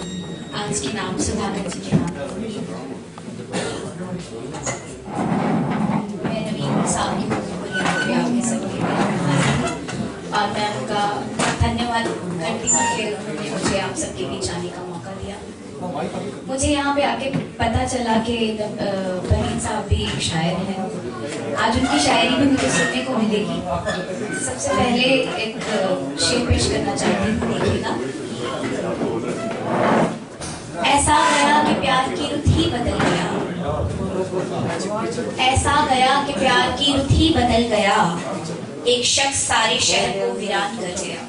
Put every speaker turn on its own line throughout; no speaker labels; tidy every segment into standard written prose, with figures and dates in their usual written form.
आज के नाम सुधाकर जी के नाम। मैं नवीन साहब की बुनियाद पे आपके सबके और मैं उनका धन्यवाद करती हूँ कि उन्होंने मुझे आप सबके बीच आने का मौका दिया। मुझे यहाँ पे आके पता चला कि बहन साहब भी एक शायर हैं। आज उनकी शायरी भी मुझे सुनने को मिलेगी। सबसे पहले एक शेर पेश करना चाहती हूँ, देखिएगा। ऐसा गया कि प्यार की रुत ही बदल गया, ऐसा गया कि प्यार की रुत ही बदल गया, एक शख्स सारे शहर को वीरान कर गया,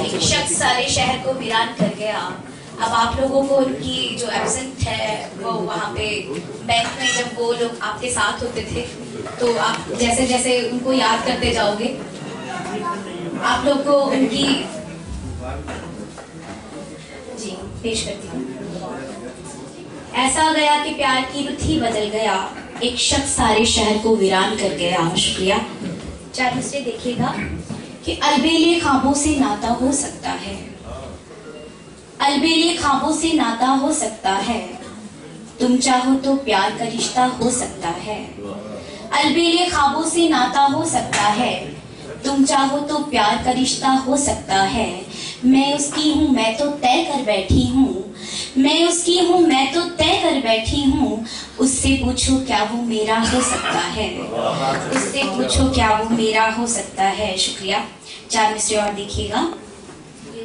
एक शख्स सारे शहर को वीरान कर गया। अब आप लोगों को उनकी जो एब्सेंट है वो वहाँ पे बैंक में जब वो लोग आपके साथ होते थे तो आप जैसे जैसे उनको याद करते जाओगे आप लोग को उनकी जी पेश करती हूँ। ऐसा गया कि प्यार की रुत ही बदल गया, एक शख्स सारे शहर को वीरान कर गया। शुक्रिया। चार दूसरे देखिएगा कि अलबेले ख्वाबों से नाता हो सकता है, अलबेले ख्वाबों से नाता हो सकता है, तुम चाहो तो प्यार का रिश्ता हो सकता है। अलबेले ख्वाबों से नाता हो सकता है, तुम चाहो तो प्यार का रिश्ता हो सकता है। मैं उसकी हूँ मैं तो तय कर बैठी हूँ, मैं उसकी हूँ मैं तो तय कर बैठी हूँ, उससे पूछो क्या वो मेरा हो सकता है, उससे पूछो क्या वो मेरा हो सकता है। शुक्रिया। चार मिसरे और देखिएगा,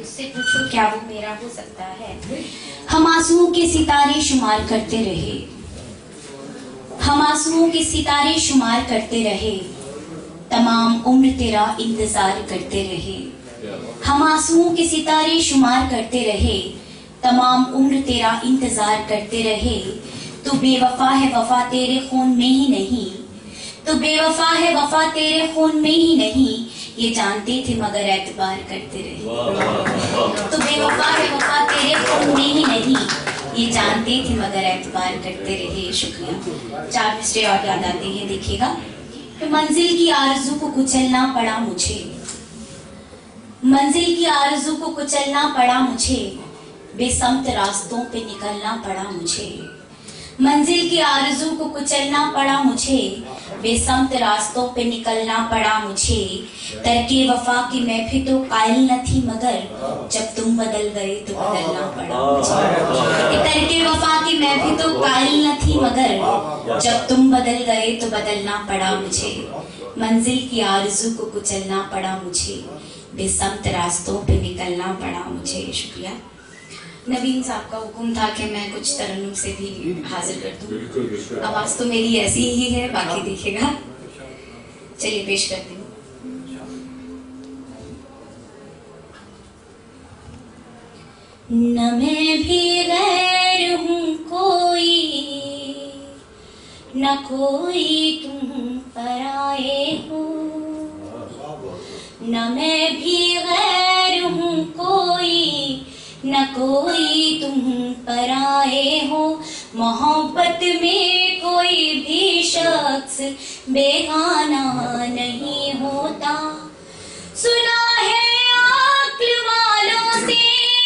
उससे पूछो क्या वो मेरा हो सकता है। हम आंसुओं के सितारे शुमार करते रहे, हम आंसुओं के सितारे शुमार करते रहे, तमाम उम्र तेरा इंतजार करते रहे। हम आंसुओं के सितारे शुमार करते रहे, तमाम उम्र तेरा इंतजार करते रहे। तू बेवफा है वफा तेरे खून में ही नहीं, तू बेवफा है वफा तेरे खून में ही नहीं, ये जानते थे मगर एतबार करते रहे। तू बेवफा है वफा तेरे खून में ही नहीं, ये जानते थे मगर एतबार करते रहे। शुक्रिया। चार मिसरे और याद आते हैं, देखिएगा। मंजिल की आरज़ू को कुचलना पड़ा मुझे, मंजिल की आरज़ू को कुचलना पड़ा मुझे, बेसमत रास्तों पे निकलना पड़ा मुझे। मंजिल की आरज़ू को कुचलना पड़ा मुझे, बेसमत रास्तों पे निकलना पड़ा मुझे। तरके वफा की मैं भी तो कायल न थी मगर जब तुम बदल गए तो बदलना पड़ा मुझे। तरके वफा की मैं भी तो कायल न थी मगर जब तुम बदल गए तो बदलना पड़ा मुझे। मंजिल की आरज़ू को कुचलना पड़ा मुझे, बेसमत रास्तों पे निकलना पड़ा मुझे। शुक्रिया। नवीन साहब का हुक्म था कि मैं कुछ तरन्नुम से भी हाजिर कर दूं। आवाज तो मेरी ऐसी ही है, बाकी देखिएगा। चलिए पेश करती हूँ। न मैं भी गैर हूँ कोई, न कोई तुम पराए हो, न मैं भी गैर हूँ कोई, न कोई तुम पराए हो। मोहब्बत में कोई भी शख्स बेगाना नहीं होता। सुना है अक्ल वालों से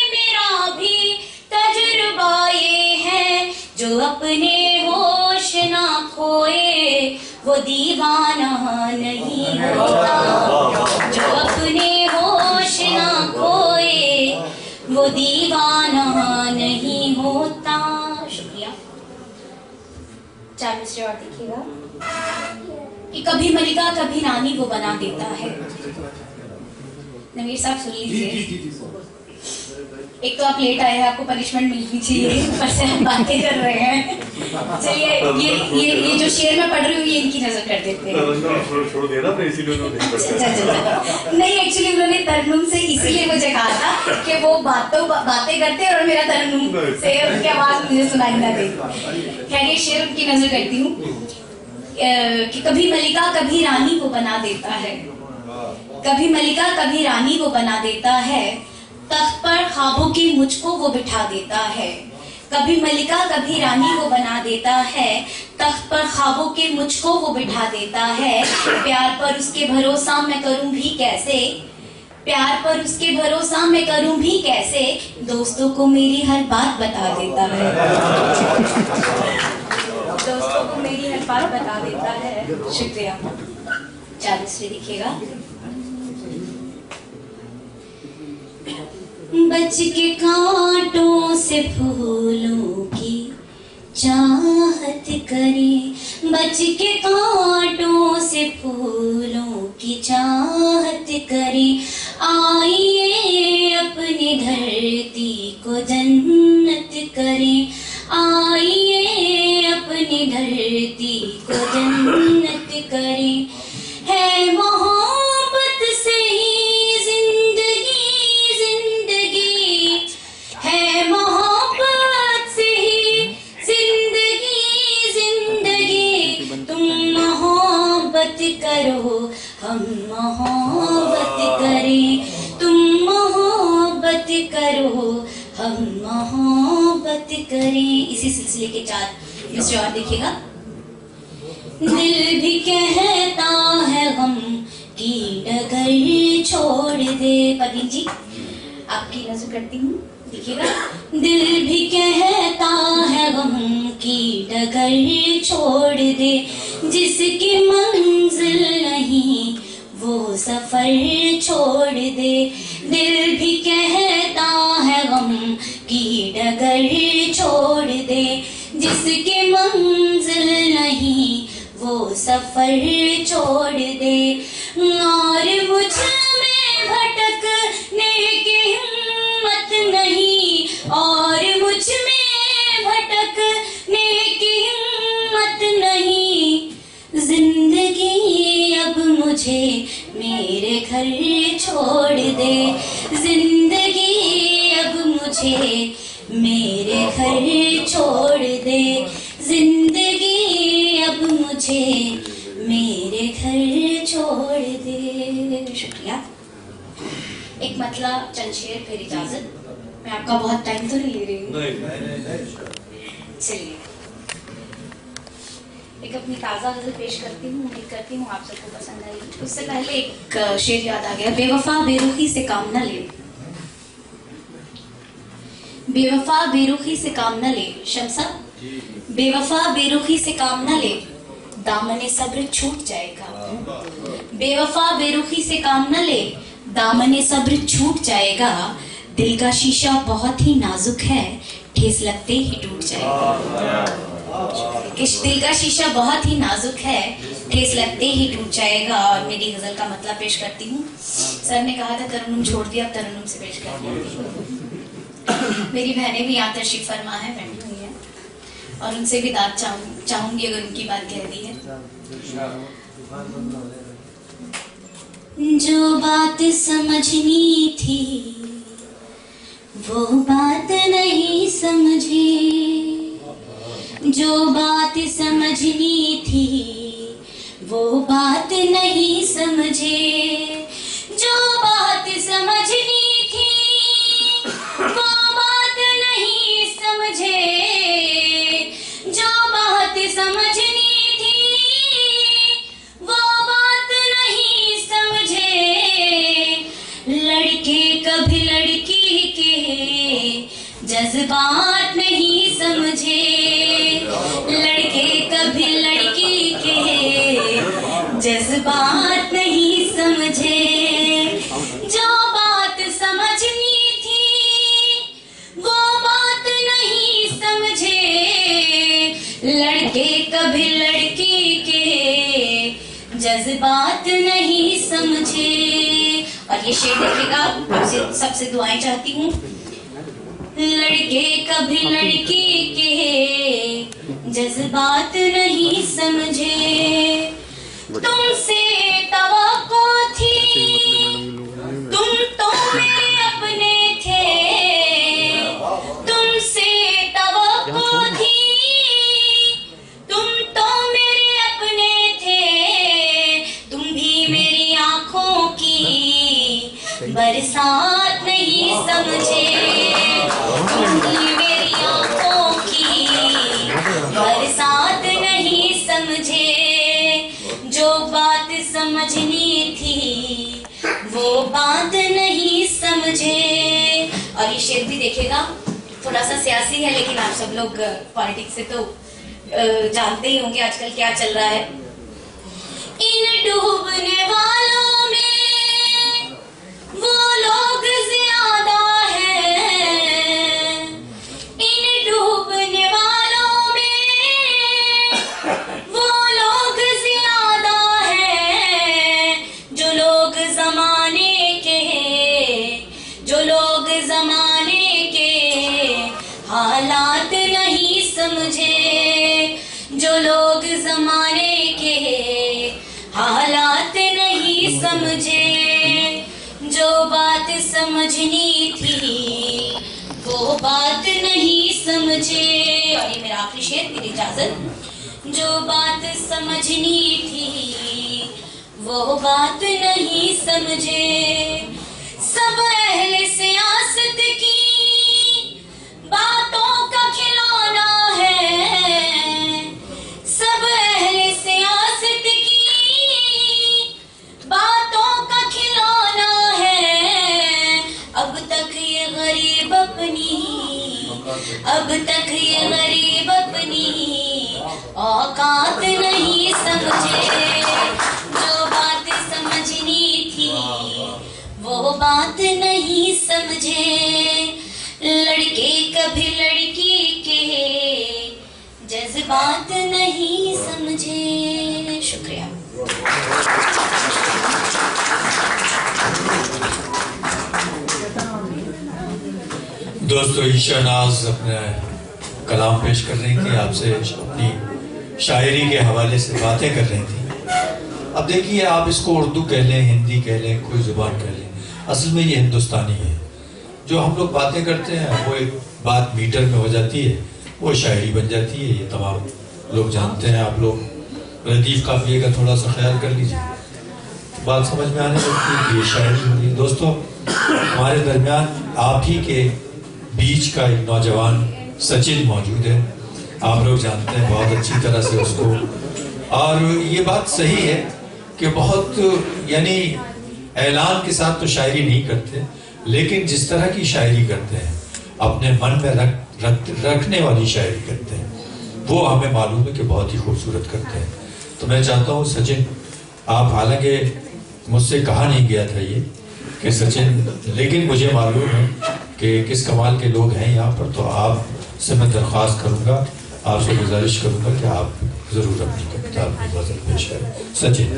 मेरा भी तजुर्बा ये है, जो अपने होश ना खोए वो दीवाना नहीं होता, जो अपने होश ना खोए वो दीवाना नहीं होता। शुक्रिया। चार मिसरे और देखिएगा कि कभी मलिका कभी रानी वो बना देता है। नवीर साहब सुन लीजिए। एक तो आप लेट आए हैं, आपको पनिशमेंट मिलनी चाहिए, ऊपर से हम बातें कर रहे हैं। चलिए ये जो शेर मैं पढ़ रही हूँ ये इनकी नजर कर देते हैं।
छोड़ दिया ना, तो इसीलिए उन्होंने
नहीं, एक्चुअली उन्होंने तरन्नुम से इसीलिए मुझे कहा था कि वो बातें करते हैं और मेरा तरन्नुम से उनकी आवाज मुझे सुनाई ना दे। खैर ये शेर उनकी नजर करती हूँ कि कभी मलिका कभी रानी को बना देता है, कभी मलिका कभी रानी को बना देता है, तख्त पर ख्वाबों की मुझको वो बिठा देता है। कभी मलिका कभी रानी को बना देता है, तख्त पर ख्वाबों के मुझको वो बिठा देता है। प्यार पर उसके भरोसा मैं करूं भी कैसे, प्यार पर उसके भरोसा मैं करूं भी कैसे, दोस्तों को मेरी हर बात बता देता है। दोस्तों को मेरी हर बात बता देता है। शुक्रिया। चालीसवीं देखिएगा। बच के कांटों से फूलों की चाहत करें, बच के कांटों से फूलों की चाहत करें, आइए अपनी धरती को जन्नत करें, आइए अपनी धरती को जन्नत करें। है मोहब्बत से ही जिंदगी, जिंदगी है मोहब्बत से ही जिंदगी, जिंदगी। तुम मोहब्बत करो हम मोहब्बत करें, तुम मोहब्बत करो हम मोहब्बत करें। इसी सिलसिले के 4 मिसरे और देखिएगा। दिल भी कहता है गम की डगर छोड़ दे। परवीन जी आपकी नजर करती हूँ, देखिएगा। दिल भी कहता है गम की डगर छोड़ दे, जिसकी मंजिल नहीं वो सफर छोड़ दे। दिल भी कहता है गम की डगर छोड़ दे, जिसकी मंजिल नहीं वो सफर छोड़ दे। और मुझ में भटकने की हिम्मत नहीं, और मुझ में भटकने की हिम्मत नहीं। जिंदगी अब मुझे मेरे घर छोड़ दे, जिंदगी अब मुझे मेरे घर छोड़ दे, जिंदगी अब मुझे मेरे घर छोड़ दे। शुक्रिया। एक मतलब चंद शेर फिर इजाजत। मैं आपका बहुत टाइम तो नहीं ले रही हूँ। चलिए एक अपनी ताज़ा गजल पेश करती हूँ, उम्मीद करती हूँ आप सबको पसंद आएगी। उससे पहले एक शेर याद आ गया। बेवफा बेरुखी से काम न ले, बेवफा बेरुखी से काम न ले। शमसा। बेवफा बेरुखी से काम न ले, दामने सब्र छूट जाएगा। बेवफा बेरुखी से काम न ले, दामने सब्र छूट जाएगा। दिल का शीशा बहुत ही नाजुक है, ठेस लगते ही टूट जाएगा। दिल का शीशा बहुत ही नाजुक है, ठेस लगते ही टूट जाएगा। और मेरी गजल का मतलब पेश करती हूँ। सर ने कहा था तरन्नुम छोड़ दिया, अब तरन्नुम से पेश करती हूँ। मेरी बहनें भी यहाँ तशरीफ फरमा है, बैठी हुई है, और उनसे भी दाद चाहूंगी अगर उनकी बात कह दी है। जो बात समझनी थी वो बात नहीं समझी, जो बात समझनी थी वो बात नहीं समझे, जो बात समझनी थी वो बात नहीं समझे, जो बात समझनी थी वो बात नहीं समझे। लड़के कभी लड़की के जज्बात नहीं समझे, लड़के कभी लड़की के जज्बात नहीं समझे। जो बात समझनी थी वो बात नहीं समझे, लड़के कभी लड़की के जज्बात नहीं समझे। और ये शेर देखिएगा, आपसे सबसे दुआएं चाहती हूँ। लड़के कभी लड़की के जज्बात नहीं समझे, तुमसे तवक्को थी तुम तो मेरे अपने थे, तुमसे तवक्को थी तुम तो मेरे अपने थे। तुम भी मेरी आंखों की बरसात नहीं समझे, तुम भी मेरी आंखों की बरसात नहीं समझे। जो बात समझनी थी वो शेर भी देखेगा, थोड़ा सा सियासी है, लेकिन आप सब लोग पॉलिटिक्स से तो जानते ही होंगे आजकल क्या चल रहा है। इन डूबने वालों में वो लोग ज्यादा हैं, इन डूबने वालों में वो लोग ज्यादा हैं, जो लोग जमाने के, जो लोग जमाने के हालात नहीं समझे, जो लोग जमाने के हालात नहीं समझे, जो बात समझनी थी वो बात नहीं समझे। और ये मेरा आखिरी शेर, मेरी इजाजत। जो बात समझनी थी वो बात नहीं समझे, सब अहले सियासत की बातों का खिलौना है, सब अहले सियासत की बातों का खिलौना है। अब तक ये गरीब अपनी, अब तक ये गरीब अपनी औकात नहीं समझे, जो बात समझनी थी वो बात नहीं समझे। लड़के कभी लड़की के जज्बात नहीं समझे। शुक्रिया।
दोस्तों, ईशा नाज अपने कलाम पेश कर रही थी, आपसे अपनी शायरी के हवाले से बातें कर रही थी। अब देखिए, आप इसको उर्दू कह लें, हिंदी कह लें, कोई जुबान कह लें, असल में ये हिंदुस्तानी है। जो हम लोग बातें करते हैं वो एक बात मीटर में हो जाती है, वो शायरी बन जाती है। ये तमाम लोग जानते हैं। आप लोग लतीफ़ काफ़िए का थोड़ा सा ख्याल कर लीजिए, बात समझ में आने लगती है कि ये शायरी हो रही है। दोस्तों, हमारे दरमियान आप ही के बीच का एक नौजवान सचिन मौजूद है। आप लोग जानते हैं बहुत अच्छी तरह से उसको, और ये बात सही है कि बहुत यानी ऐलान के साथ तो शायरी नहीं करते, लेकिन जिस तरह की शायरी करते हैं, अपने मन में रखने वाली शायरी करते हैं, वो हमें मालूम है कि बहुत ही खूबसूरत करते हैं। तो मैं चाहता हूँ सचिन, आप, हालांकि मुझसे कहा नहीं गया था ये कि सचिन, लेकिन मुझे मालूम है कि किस कमाल के लोग हैं यहाँ पर, तो आपसे मैं दरख्वास्त करूँगा, आपसे गुजारिश करूँगा कि आप ज़रूर अपनी कविता, अपनी गज़ल पेश करें। सचिन।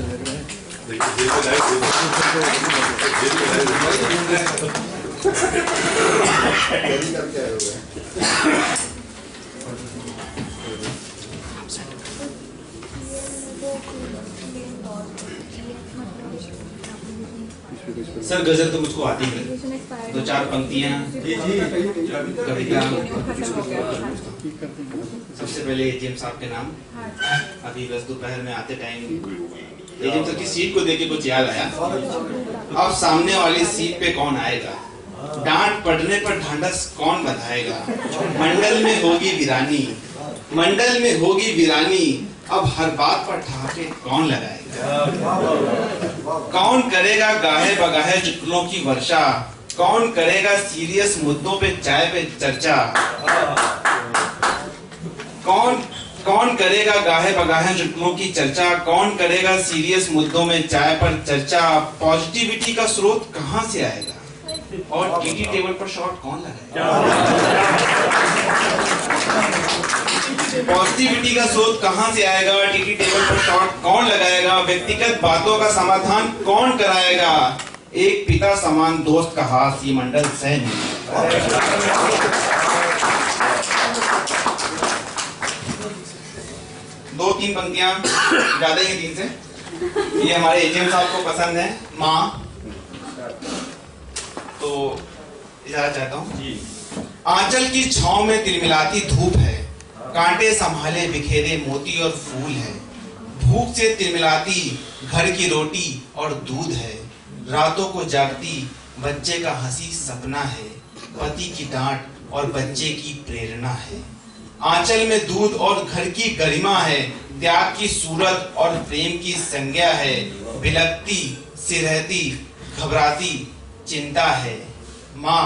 सर, गजल तो मुझको आती है, दो चार पंक्तियां कविता। सबसे पहले एजीएम साहब के नाम। अभी बस दोपहर में आते टाइम एजीएम सर की सीट को देख के कुछ याद आया। अब सामने वाली सीट पे कौन आएगा, डांट पड़ने पर ढांढस कौन बधाएगा। मंडल में होगी वीरानी, मंडल में होगी वीरानी, अब हर बात पर ठहाके कौन लगाएगा। कौन करेगा गाहे बगाहे चुटकुलों की वर्षा, कौन करेगा सीरियस मुद्दों पे चाय पे चर्चा। कौन करेगा गाहे बगाहे चुटकुलों की चर्चा, कौन करेगा सीरियस मुद्दों में चाय पर चर्चा। पॉजिटिविटी का स्रोत कहां से आएगा और टीटी टेबल पर शॉट कौन लगाएगा। पॉजिटिविटी का स्रोत कहां से आएगा, टीटी टेबल पर शॉट कौन लगाएगा। व्यक्तिगत बातों का समाधान कौन कराएगा। एक पिता समान दोस्त का हाथ ये मंडल सह नहीं। दो तीन पंक्तियां, ज्यादा ही तीन से। ये हमारे एजीएम साहब को पसंद है। माँ, तो इजाजत चाहता हूँ। आंचल की छांव में तिलमिलाती धूप है, कांटे संभाले बिखेरे मोती और फूल है। भूख से तिलमिलाती घर की रोटी और दूध है, रातों को जागती बच्चे का हंसी सपना है। पति की डांट और बच्चे की प्रेरणा है। आंचल में दूध और घर की गरिमा है, त्याग की सूरत और प्रेम की संज्ञा है। बिलकती सिरहती घबराती चिंता है। माँ,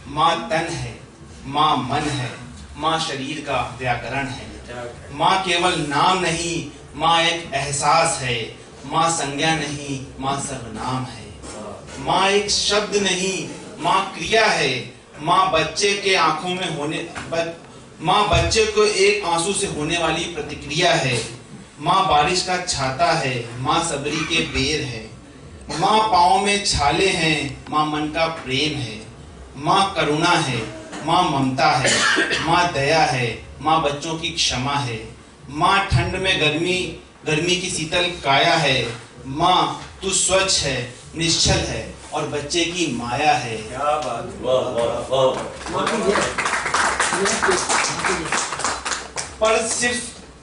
माँ तन है, माँ मन है, माँ शरीर का व्याकरण है। माँ केवल नाम नहीं, माँ एक एहसास है। माँ संज्ञा नहीं, माँ सर्वनाम है। माँ एक शब्द नहीं, माँ क्रिया है। माँ बच्चे के आंखों में माँ बच्चे को एक आंसू से होने वाली प्रतिक्रिया है। माँ बारिश का छाता है, माँ सबरी के बेर है। माँ पाँव में छाले हैं, माँ मन का प्रेम है। माँ करुणा है, माँ ममता है, माँ दया है, माँ बच्चों की क्षमा है। माँ ठंड में गर्मी की शीतल काया है। माँ तू स्वच्छ है, निश्चल है और बच्चे की माया है।
क्या बात, वाह वाह वाह।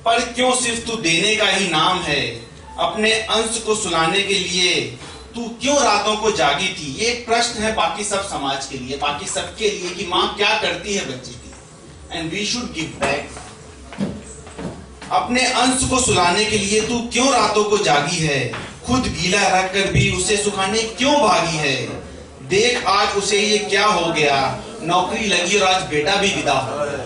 पर क्यों सिर्फ तू देने का ही नाम है? अपने अंश को सुलाने के लिए तू क्यों रातों को जागी थी? ये एक प्रश्न है बाकी सब समाज के लिए, बाकी सबके लिए, कि माँ क्या करती है बच्चे की। And we should give back. अपने अंश को सुलाने के लिए तू क्यों रातों को जागी है? खुद गीला रखकर भी उसे सुखाने क्यों भागी है? देख आज उसे ये क्या हो गया, नौकरी लगी और आज बेटा भी विदा हो गया।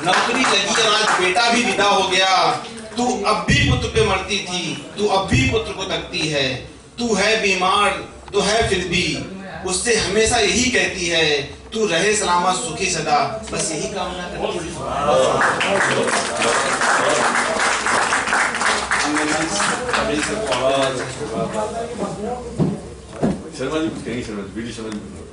नौकरी लगी और आज बेटा भी विदा हो गया। तू अब भी पुत्र पे मरती थी, तू अब भी पुत्र को तकती है। तू है बीमार तो है फिर भी उससे हमेशा यही कहती है, तू रहे सलामत सुखी सदा, बस यही कामना करती है।
शर्मा जी कुछ कहेंगे, शर्मा जी, बीडी शर्मा जी।